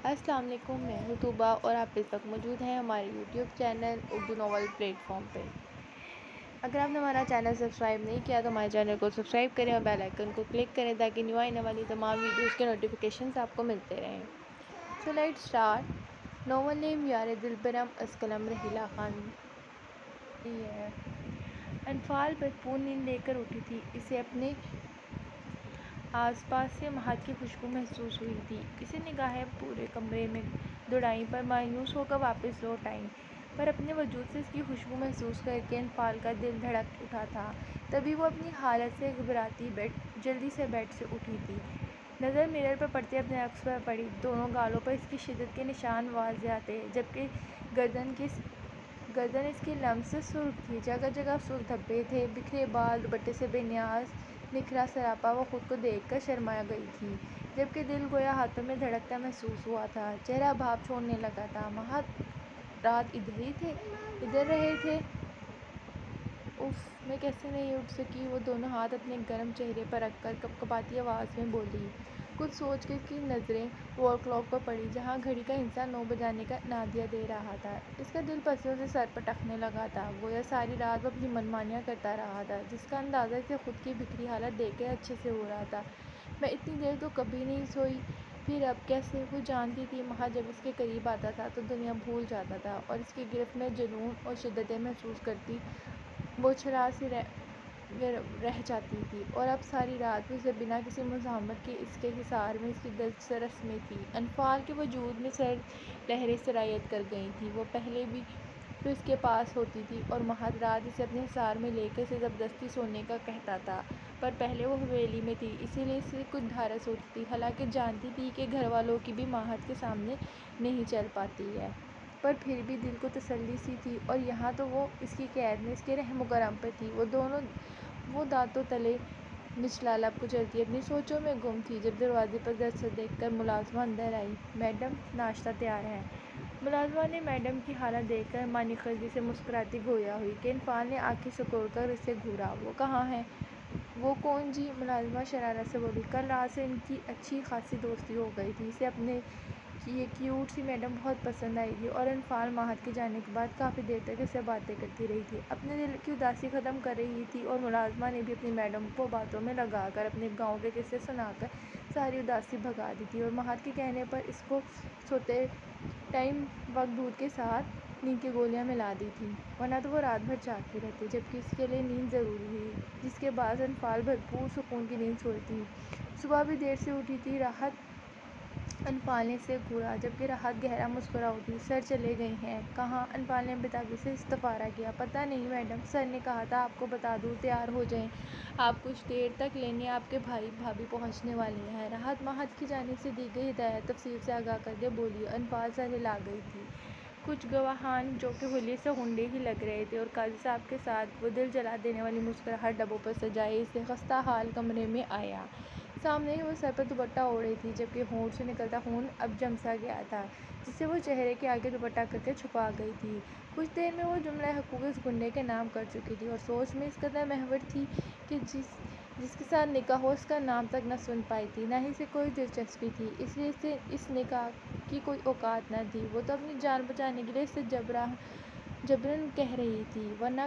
السلام علیکم، میں ہوں طوبہ اور آپ اس وقت موجود ہیں ہمارے YouTube channel Urdu novel plate form پہ۔ اگر آپ نے ہمارا چینل سبسکرائب نہیں کیا تو ہمارے چینل کو سبسکرائب کریں اور بیل آئیکن کو کلک کریں تاکہ نیو آنے والی تمام ویڈیوز کے نوٹیفیکیشنز آپ کو ملتے رہیں۔ So let start. ناول نیم یار دلبرم از قلم رحیلہ خان۔ انفال بھرپور نیند لے کر اٹھی تھی۔ اسے اپنے آس پاس سے مہک کی خوشبو محسوس ہوئی تھی۔ اسے نگاہیں پورے کمرے میں دوڑائیں پر مایوس ہو کر واپس لوٹ آئیں، پر اپنے وجود سے اس کی خوشبو محسوس کر کے انفال کا دل دھڑک اٹھا تھا۔ تبھی وہ اپنی حالت سے گھبراتی جلدی سے بیڈ سے اٹھی تھی۔ نظر مرر پر پڑتے اپنے عکس پر پڑی۔ دونوں گالوں پر اس کی شدت کے نشان واضح تھے، جبکہ گردن اس کی لمس سے سرخ تھی۔ جگہ جگہ سرخ دھبے تھے۔ بکھرے بال، دوپٹے سے بے نیاز نکھرا سراپا۔ وہ خود کو دیکھ کر شرما گئی تھی، جبکہ دل گویا ہاتھوں میں دھڑکتا محسوس ہوا تھا۔ چہرہ بھاپ چھوڑنے لگا تھا۔ مہک رات ادھر رہے تھے؟ اف، میں کیسے نہیں اٹھ سکی؟ وہ دونوں ہاتھ اپنے گرم چہرے پر رکھ کر کپکپاتی آواز میں بولی۔ کچھ سوچ کر اس کی نظریں وال کلاک پر پڑی، جہاں گھڑی کا ہندسہ 9 بجانے کا انادیہ دے رہا تھا۔ اس کا دل پسیوں سے سر پٹکنے لگا تھا، گویا ساری رات وہ اپنی من مانیاں کرتا رہا تھا، جس کا اندازہ اسے خود کی بکھری حالت دیکھ کر اچھے سے ہو رہا تھا۔ میں اتنی دیر تو کبھی نہیں سوئی، پھر اب کیسے؟ وہ جانتی تھی مہا جب اس کے قریب آتا تھا تو دنیا بھول جاتا تھا اور اس کی گرفت میں جنون اور شدتیں محسوس کرتی وہ چھلا سی رہ جاتی تھی، اور اب ساری رات وہ اسے بنا کسی مزاحمت کے اس کے حصار میں اس کی دسترس میں تھی۔ انفال کے وجود میں سرد لہریں سرایت کر گئی تھیں۔ وہ پہلے بھی تو اس کے پاس ہوتی تھی اور مہر رات اسے اپنے حصار میں لے کر اسے زبردستی سونے کا کہتا تھا، پر پہلے وہ حویلی میں تھی، اسی لیے اسے کچھ دھارس ہوتی تھی، حالانکہ جانتی تھی کہ گھر والوں کی بھی مہر کے سامنے نہیں چل پاتی ہے، پر پھر بھی دل کو تسلی سی تھی۔ اور یہاں تو وہ اس کی قید میں، اس کے رحم و کرم پر تھی۔ وہ دانتوں تلے نچلا لب کچلتی اپنی سوچوں میں گم تھی، جب دروازے پر دستک دیکھ کر ملازمہ اندر آئی۔ میڈم، ناشتہ تیار ہے۔ ملازمہ نے میڈم کی حالت دیکھ کر مانی خرجی سے مسکراتی گویا ہوئی کہ انفال نے آنکھیں سکوڑ کر اسے گھورا۔ وہ کہاں ہے؟ وہ کون جی؟ ملازمہ شرارت سے بولی۔ کل رات سے ان کی اچھی خاصی دوستی ہو گئی تھی۔ اسے اپنے یہ کیوٹ سی میڈم بہت پسند آئی تھی، اور انفال مہر کے جانے کے بعد کافی دیر تک اس سے باتیں کرتی رہی تھی، اپنے دل کی اداسی ختم کر رہی تھی، اور ملازمہ نے بھی اپنی میڈم کو باتوں میں لگا کر اپنے گاؤں کے قصے سنا کر ساری اداسی بھگا دی تھی، اور مہر کے کہنے پر اس کو سوتے ٹائم وقت دودھ کے ساتھ نیند کی گولیاں ملا دی تھی، ورنہ تو وہ رات بھر جاگتی رہتی، جبکہ اس کے لیے نیند ضروری تھی، جس کے باعث انفال بھرپور سکون کی نیند سوئی تھی۔ صبح بھی دیر سے اٹھی تھی راحت؟ انفال نے اسے گھورا، جبکہ راحت گہرا مسکرا اٹھی۔ سر چلے گئے ہیں؟ کہاں؟ انفال نے بےتابی سے استفارہ کیا۔ پتہ نہیں میڈم، سر نے کہا تھا آپ کو بتا دوں، تیار ہو جائیں، آپ کچھ دیر تک لینے آپ کے بھائی بھابھی پہنچنے والے ہیں۔ راحت مہر کی جانب سے دی گئی ہدایت تفصیل سے آگاہ کر کے بولی۔ انفال سر ہلا گئی تھی۔ کچھ گواہان، جو کہ حلیے سے غنڈے ہی لگ رہے تھے، اور قاضی صاحب کے ساتھ وہ دل جلا دینے والی مسکراہٹ لبوں پر سجائے اسے خستہ حال کمرے میں آیا۔ سامنے ہی وہ سر پر دوپٹہ اوڑھے تھی، جبکہ ہونٹ سے نکلتا خون اب جم سا گیا تھا، جسے وہ چہرے کے آگے دوپٹہ کر کے چھپا گئی تھی۔ کچھ دیر میں وہ جملہ حقوق اس گنڈے کے نام کر چکی تھی، اور سوچ میں اس قدر محور تھی کہ جس کے ساتھ نکاح ہو اس کا نام تک نہ سن پائی تھی، نہ ہی اسے کوئی دلچسپی تھی، اس لیے اسے اس نکاح کی کوئی اوقات نہ تھی۔ وہ تو اپنی جان بچانے کے لیے اسے جبراً کہہ رہی تھی، ورنہ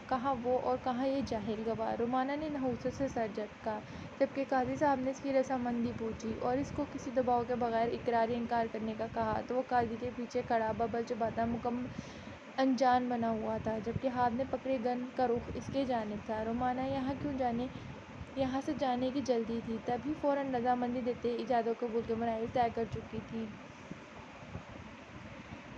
کہاں وہ اور کہاں یہ جاہل گواہ؟ رومانہ نے نحوست سے سر جھٹکا، جبکہ قاضی صاحب نے اس کی رضامندی پوچھی، اور اس کو کسی دباؤ کے بغیر اقرار یا انکار کرنے کا کہا، تو وہ قاضی کے پیچھے کھڑا ببل چباتا مکمل انجان بنا ہوا تھا، جبکہ ہاتھ میں پکڑے گن کا رخ اس کی جانب تھا۔ رومانہ یہاں سے جانے کی جلدی تھی، تبھی فوراً رضامندی دیتے ایجاد و قبول کے مراحل طے کر چکی تھی۔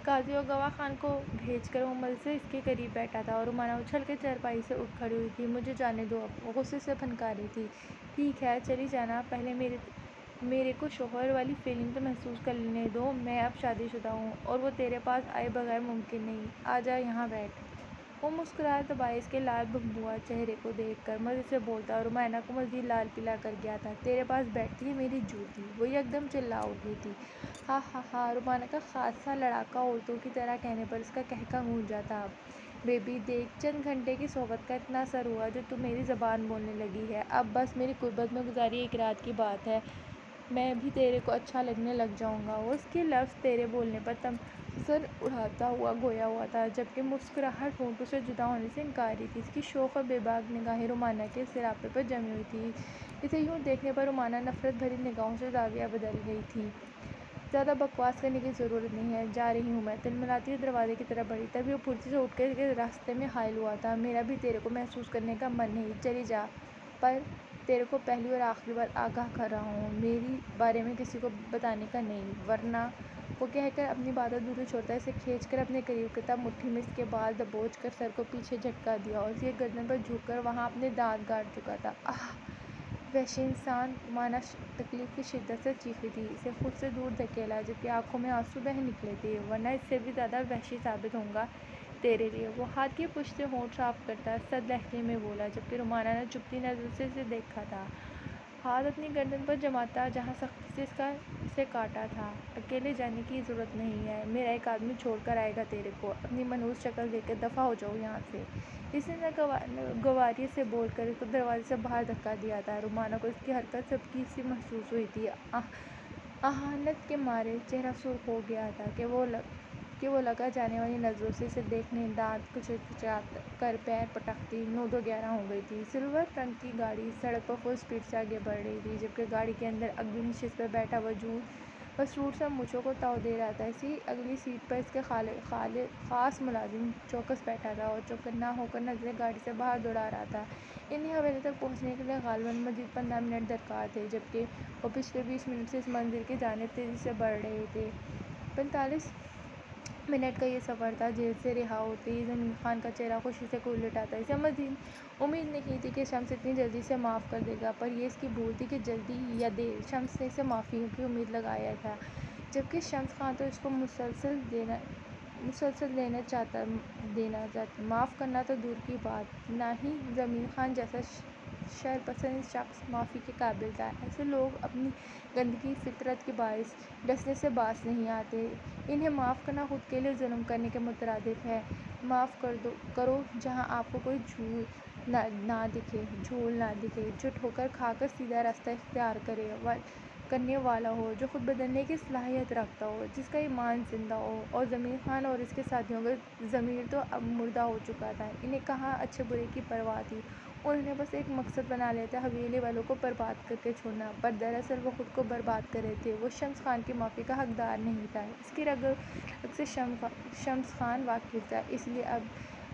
قاضی اور گواہ خان کو بھیج کر وہ مزے سے اس کے قریب بیٹھا تھا، اور رومانہ اچھل کر چارپائی سے اٹھ کھڑی ہوئی تھی۔ مجھے جانے دو اب، وہ غصے سے پھنکا رہی تھی۔ ٹھیک ہے، چلی جانا، پہلے میرے کو شوہر والی فیلنگ تو محسوس کر لینے دو۔ میں اب شادی شدہ ہوں، اور وہ تیرے پاس آئے بغیر ممکن نہیں۔ آجا، یہاں بیٹھ۔ وہ مسکراہٹ دبائے اس کے لال بھنبھوا چہرے کو دیکھ کر مزے سے بولتا، اور رومانہ کو مزید لال پیلا کر گیا تھا۔ تیرے پاس بیٹھتی ہے میری جوتی؟ وہ یکدم چلا اٹھی تھی۔ ہا ہا ہا، رومانہ کا خاصا لڑاکا عورتوں کی طرح کہنے پر اس کا قہقہ گونجا تھا۔ بیبی دیکھ، چند گھنٹے کی صحبت کا اتنا اثر ہوا جو تو میری زبان بولنے لگی ہے۔ اب بس میری قربت میں گزاری ایک رات کی بات ہے، میں بھی تیرے کو اچھا لگنے لگ جاؤں گا۔ وہ اس کے لفظ تیرے بولنے پر سر اڑاتا ہوا گویا ہوا تھا، جبکہ مسکراہٹ ہونٹوں سے جدا ہونے سے انکاری تھی۔ اس کی شوخ اور بے باک نگاہیں رومانہ کے سراپے پر جمی ہوئی تھیں۔ اسے یوں دیکھنے پر رومانہ نفرت بھری نگاہوں سے زاویہ بدل گئی تھی۔ زیادہ بکواس کرنے کی ضرورت نہیں ہے، جا رہی ہوں میں، تلملاتی ہوئی دروازے کی طرف بڑھی، تبھی وہ پھرتی سے اٹھ کر کے راستے میں حائل ہوا تھا۔ میرا بھی تیرے کو محسوس کرنے کا من نہیں، چلی جا، پر تیرے کو پہلی اور آخری بار آگاہ کر رہا ہوں، میری بارے میں کسی کو بتانے کا نہیں، ورنہ… وہ کہہ کر اپنی بات ادھوری چھوڑتا اسے کھینچ کر اپنے قریب کرتا، مٹھی میں اس کے بال دبوچ کر سر کو پیچھے جھٹکا دیا اور اس کی گردن پر جھک کر وہاں اپنے دانت گاڑ چکا تھا۔ آہ! وحشی انسان! رومانہ تکلیف کی شدت سے چیخی تھی، اسے خود سے دور دھکیلا، جبکہ آنکھوں میں آنسو بہہ نکلے تھے، ورنہ اس سے بھی زیادہ وحشی ثابت ہوں گا تیرے لیے۔ وہ ہاتھ کی پشت سے ہونٹ صاف کرتا سرد لہجے میں بولا، جبکہ رومانہ نے چپتی نظروں سے اسے دیکھا تھا، ہاتھ اپنی گردن پر جماتا جہاں سختی سے اسے کاٹا تھا۔ اکیلے جانے کی ضرورت نہیں ہے، میرا ایک آدمی چھوڑ کر آئے گا تیرے کو، اپنی منحوس شکل دیکھ کر دفع ہو جاؤ یہاں سے۔ اس نے ناگواری سے بول کر اس کو دروازے سے باہر دھکا دیا تھا۔ رومانہ کو اس کی حرکت سبکی سی محسوس ہوئی تھی۔ اہانت کے مارے چہرہ سرخ ہو گیا تھا کہ وہ لگا جانے والی نظروں سے اسے دیکھنے، دانت کچکچا کر پیر پٹکتی 9-2-11 ہو گئی تھی۔ سلور رنگ کی گاڑی سڑک پر فل اسپیڈ سے آگے بڑھ رہی تھی، جبکہ گاڑی کے اندر اگلی نشست پر بیٹھا وجود مسرور سا مونچھوں کو تاؤ دے رہا تھا۔ اسی اگلی سیٹ پر اس کا خاص ملازم چوکس بیٹھا تھا اور چوکنا ہو کر نظریں گاڑی سے باہر دوڑا رہا تھا۔ انہیں حویلی تک پہنچنے کے لیے غالباً مزید 15 منٹ درکار تھے، جبکہ وہ پچھلے 20 منٹ سے اس منزل کی جانب تیزی سے بڑھ رہے تھے۔ 45 منٹ کا یہ سفر تھا۔ جیل سے رہا ہوتے ہی زمین خان کا چہرہ خوشی سے کھل اٹھا تھا۔ اسے مزید امید نہیں تھی کہ شمس اتنی جلدی اسے معاف کر دے گا، پر یہ اس کی بھول تھی کہ جلدی یا دیر شمس نے اسے معافی کی امید لگایا تھا، جبکہ شمس خان تو اس کو مسلسل دینا چاہتا، معاف کرنا تو دور کی بات، نہ ہی زمین خان جیسا شرپسند شخص معافی کے قابل تھا۔ ایسے لوگ اپنی گندی فطرت کے باعث ڈسنے سے باز نہیں آتے۔ انہیں معاف کرنا خود کے لیے ظلم کرنے کے مترادف ہے۔ معاف کرو جہاں آپ کو کوئی جھول نہ دکھے، جو ٹھوکر کھا کر سیدھا راستہ اختیار کرنے والا ہو، جو خود بدلنے کی صلاحیت رکھتا ہو، جس کا ایمان زندہ ہو۔ اور زمین خان اور اس کے ساتھیوں کا ضمیر تو اب مردہ ہو چکا تھا۔ انہیں کہاں اچھے برے کی پرواہ تھی، انہوں نے بس ایک مقصد بنا لیا تھا، حویلی والوں کو برباد کر کے چھوڑنا، پر دراصل وہ خود کو برباد کر رہے تھے۔ وہ شمس خان کی معافی کا حقدار نہیں تھا، اس کی رگ رگ سے شمس خان واقف تھا، اس لیے اب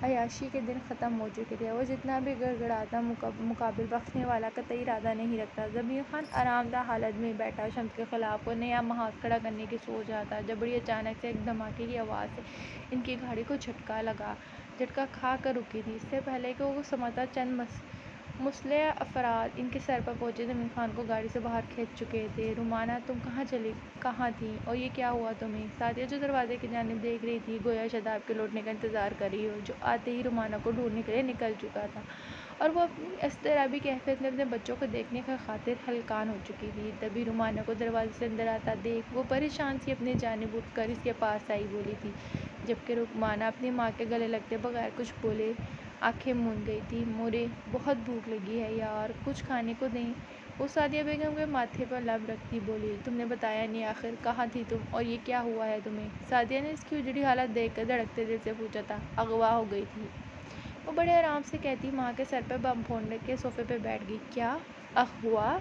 عیاشی کے دن ختم ہو چکے تھے۔ وہ جتنا بھی گڑگڑاتا، مقابل بخشنے والا قطعی ارادہ نہیں رکھتا۔ زمین خان آرام دہ حالت میں بیٹھا شمس کے خلاف کوئی نیا محاذ کھڑا کرنے کی سوچ رہا تھا، جب بڑی اچانک سے ایک دھماکے کی آواز سے ان کی گاڑی کو جھٹکا کھا کر رکی تھی۔ اس سے پہلے کہ وہ سمجھتا، چند مسلح افراد ان کے سر پر پہنچے زمین خان کو گاڑی سے باہر کھینچ چکے تھے۔ رومانہ، تم کہاں تھی اور یہ کیا ہوا تمہیں؟ سعدیہ، جو دروازے کی جانب دیکھ رہی تھی، گویا شاداب کے لوٹنے کا انتظار کر رہی ہو، جو آتے ہی رومانہ کو ڈھونڈنے کے لیے نکل چکا تھا، اور وہ اپنی اضطرابی کیفیت میں اپنے بچوں کو دیکھنے کی خاطر ہلکان ہو چکی تھی۔ تبھی رومانہ کو دروازے سے اندر آتا دیکھ وہ پریشان سی اپنی جانب اٹھ کر اس کے پاس آئی بولی تھی، جبکہ رومانہ اپنی ماں کے گلے لگتے بغیر کچھ بولے آنکھیں موند گئی تھی۔ مجھے بہت بھوک لگی ہے یار، کچھ کھانے کو دیں؟ وہ سعدیہ بیگم کے ماتھے پر لب رکھتی بولی، تم نے بتایا نہیں، آخر کہاں تھی تم اور یہ کیا ہوا ہے تمہیں؟ سعدیہ نے اس کی اجڑی حالت دیکھ کر دھڑکتے دل سے پوچھا تھا۔ اغوا ہو گئی تھی، وہ بڑے آرام سے کہتی ماں کے سر پر بم پھوڑ کے صوفے پر بیٹھ گئی۔ کیا اغوا؟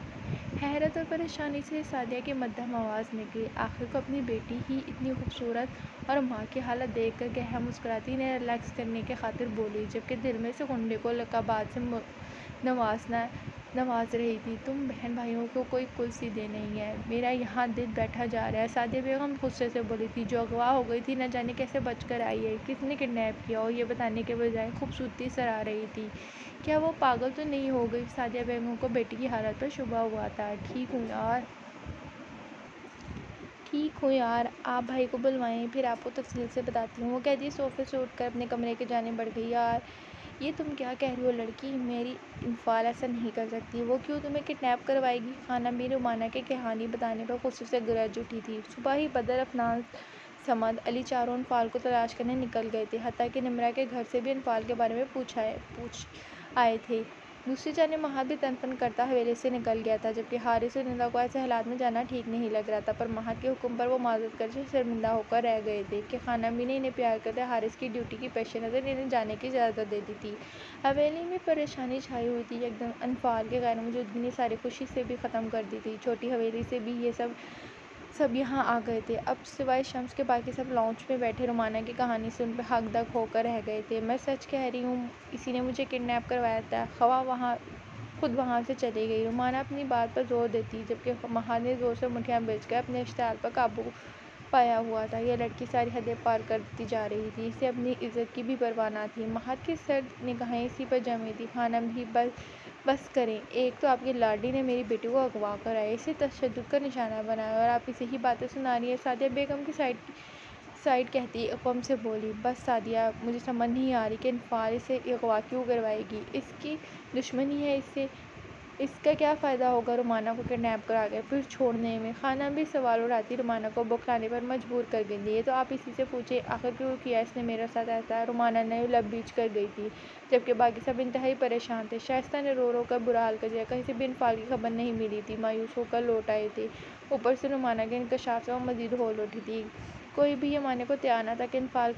حیرت اور پریشانی سے سعدیہ کی مدھم آواز نکلی۔ آخر کو اپنی بیٹی ہی اتنی خوبصورت اور ماں کی حالت دیکھ کر گہرا مسکراتی انہیں ریلیکس کرنے کی خاطر بولی، جبکہ دل میں سے کنڈے کو لقبات سے نواز رہی تھی، تم بہن بھائیوں کو کوئی کل سی دے نہیں ہے، میرا یہاں دل بیٹھا جا رہا ہے۔ سعدیہ بیگم غصے سے بولی تھی، جو اغوا ہو گئی تھی نہ جانے کیسے بچ کر آئی ہے، کس نے کڈنیپ کیا، اور یہ بتانے کے بجائے خوبصورتی سرا رہی تھی، کیا وہ پاگل تو نہیں ہو گئی؟ سعدیہ بیگم کو بیٹی کی حالت پر شبہ ہوا تھا۔ ٹھیک ہوں یار، آپ بھائی کو بلوائیں، پھر آپ کو تفصیل سے بتاتی ہوں، وہ کہتی صوفے سے اٹھ کر اپنے کمرے کی جانب بڑھ گئی۔ یار یہ تم کیا کہہ رہی ہو لڑکی، میری انفعال ایسا نہیں کر سکتی، وہ کیوں تمہیں کڈنیپ کروائے گی؟ خانہ میں رومانہ کی کہانی بتانے پر غصے سے گرج اٹھی تھی۔ صبح ہی بدر، عفنان، صمد، علی چاروں انفعال کو تلاش کرنے نکل گئے تھے، حتیٰ کہ نمرہ کے گھر سے بھی انفعال کے بارے میں پوچھ آئے تھے۔ دوسری جانب مہد بھی تن تن کرتا حویلی سے نکل گیا تھا، جبکہ حارث اور ندا کو ایسے حالات میں جانا ٹھیک نہیں لگ رہا تھا، پر مہد کے حکم پر وہ معذرت کرتے شرمندہ ہو کر رہ گئے تھے کہ خانہ بھی نے انہیں پیار کرتے حارث کی ڈیوٹی کے پیش نظر انہیں جانے کی اجازت دے دی تھی۔ حویلی میں پریشانی چھائی ہوئی تھی، یکدم انفال کی غیر موجودگی نے ساری خوشی سے بھی ختم کر دی تھی۔ چھوٹی حویلی سے بھی یہ سب یہاں آ گئے تھے، اب سوائے شمس کے باقی سب لاؤنج میں بیٹھے رومانہ کی کہانی سے ان پہ حق دق ہو کر رہ گئے تھے۔ میں سچ کہہ رہی ہوں، اسی نے مجھے کڈنیپ کروایا تھا، خواہ خود وہاں سے چلی گئی، رومانہ اپنی بات پر زور دیتی، جبکہ مہد نے زور سے مٹھیاں بھیج کر اپنے اشتعال پر قابو پایا ہوا تھا۔ یہ لڑکی ساری حدیں پار کرتی جا رہی تھی، اسے اپنی عزت کی بھی پرواہ نہ تھی۔ مہد کی سرد نگاہیں اسی پر جمی تھیں۔ خانم بھی بس کریں، ایک تو آپ کی لاڈلی نے میری بیٹی کو اغوا کرایا، اسے تشدد کا نشانہ بنایا، اور آپ اسے ہی باتیں سنا رہی ہیں۔ سعدیہ بیگم کی سائڈ کہتی غم سے بولی، بس سعدیہ، مجھے سمجھ نہیں آ رہی کہ انفال اسے اغوا کیوں کروائے گی، اس کی دشمنی ہے اس سے، اس کا کیا فائدہ ہوگا رومانہ کو کڈنیپ کرا کر پھر چھوڑنے میں۔ خانم بھی سوال اٹھاتی رومانہ کو بخلانے پر مجبور کر گئی، یہ تو آپ اسی سے پوچھیں، آخر کیوں کیا اس نے میرے ساتھ ایسا۔ رومانہ نے لب بیچ کر گئی تھی، جبکہ باقی سب انتہائی پریشان تھے۔ شائستہ نے رو رو کر برا حال کر دیا، کہیں سے بھی انفال کی خبر نہیں ملی تھی، مایوس ہو کر لوٹ آئے تھے، اوپر سے رومانہ کے انکشاف سے وہ مزید ہول اٹھی تھی۔ کوئی بھی یہ ماننے کو تیار نہ تھا کہ انفال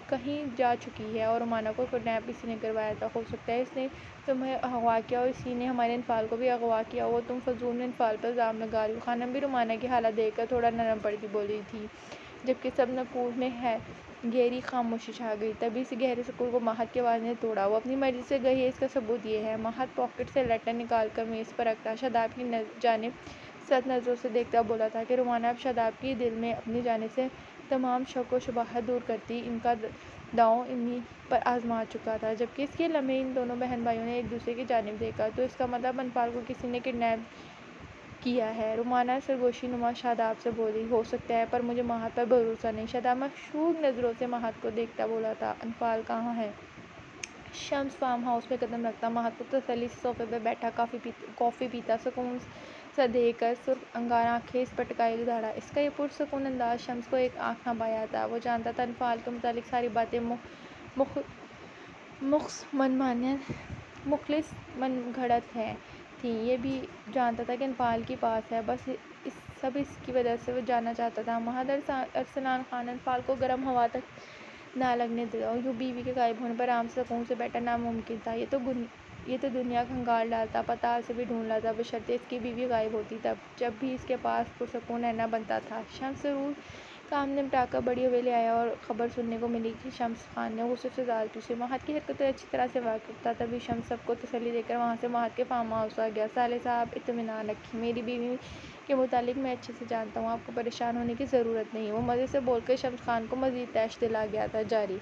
کہیں جا چکی ہے اور رومانہ کو کڈنیپ اسی نے کروایا تھا۔ ہو سکتا ہے اس نے تمہیں اغوا کیا ہو، اسی نے ہمارے انفال کو بھی اغوا کیا ہو، تم فضول میں انفال پر الزام لگا رہی ہو۔ خانم بھی رومانہ کی حالت دیکھ کر تھوڑا نرم پڑ کے بولی تھی، جبکہ سب نفوس میں گہری خاموشی چھا گئی۔ تبھی اس گہرے سکون کو مہد کی آواز نے توڑا، وہ اپنی مرضی سے گئی ہے، اس کا ثبوت یہ ہے۔ مہد پاکٹ سے لیٹر نکال کر میز پر رکھتا شاداب کی جانب سخت نظروں سے دیکھتا بولا تھا کہ رومانہ اب شاداب کے دل میں اپنی جانب سے تمام شک و شبہات دور کرتی ان کا داؤں انہی پر آزما چکا تھا۔ جبکہ اس کے لمحے ان دونوں بہن بھائیوں نے ایک دوسرے کی جانب دیکھا، تو اس کا مطلب انفال کو کسی نے کڈنیپ کیا ہے۔ رومانہ سرگوشی نما شاداب سے بولی، ہو سکتا ہے، پر مجھے مہد پر بھروسہ نہیں۔ شاداب مشکوک نظروں سے مہد کو دیکھتا بولا تھا، انفال کہاں ہے؟ شمس فارم ہاؤس میں قدم رکھتا مہد کو تسلی سے صوفے پر بیٹھا کافی پیتا سکون سا دے کر سرخ انگار آنکھیں اس پر ٹکائے دھڑا۔ اس کا یہ پرسکون انداز شمس کو ایک آنکھ نہ بھایا تھا۔ وہ جانتا تھا انفال کے متعلق ساری باتیں مخلص من گھڑت تھیں، یہ بھی جانتا تھا کہ انفال کے پاس ہے، بس سب اس کی وجہ سے وہ جاننا چاہتا تھا۔ مہد ارسلان خان انفال کو گرم ہوا تک نہ لگنے دیتا، یوں بیوی کے غائب ہونے پر آرام سے سکون سے بیٹھنا ناممکن تھا۔ یہ تو دنیا کھنگال ڈالتا، پتال سے بھی ڈھونڈ لاتا، بشرطے اس کی بیوی غائب ہوتی، جب بھی اس کے پاس پرسکون رہنا بنتا تھا۔ شمس ضرور کام نمٹا کر بڑی حویلی آیا اور خبر سننے کو ملی کہ شمس خان نے غصے سے زال پوچھی۔ مہد کی حرکتیں اچھی طرح سے واقف تھا، تبھی شمس سب کو تسلی دے کر وہاں سے مہد کے فارم ہاؤس آ گیا۔ صالح صاحب، اطمینان رکھیں، میری بیوی کے متعلق میں اچھے سے جانتا ہوں، آپ کو پریشان ہونے کی ضرورت نہیں۔ وہ مزے سے بول کر شمس خان کو مزید طیش دلا گیا تھا۔ جاری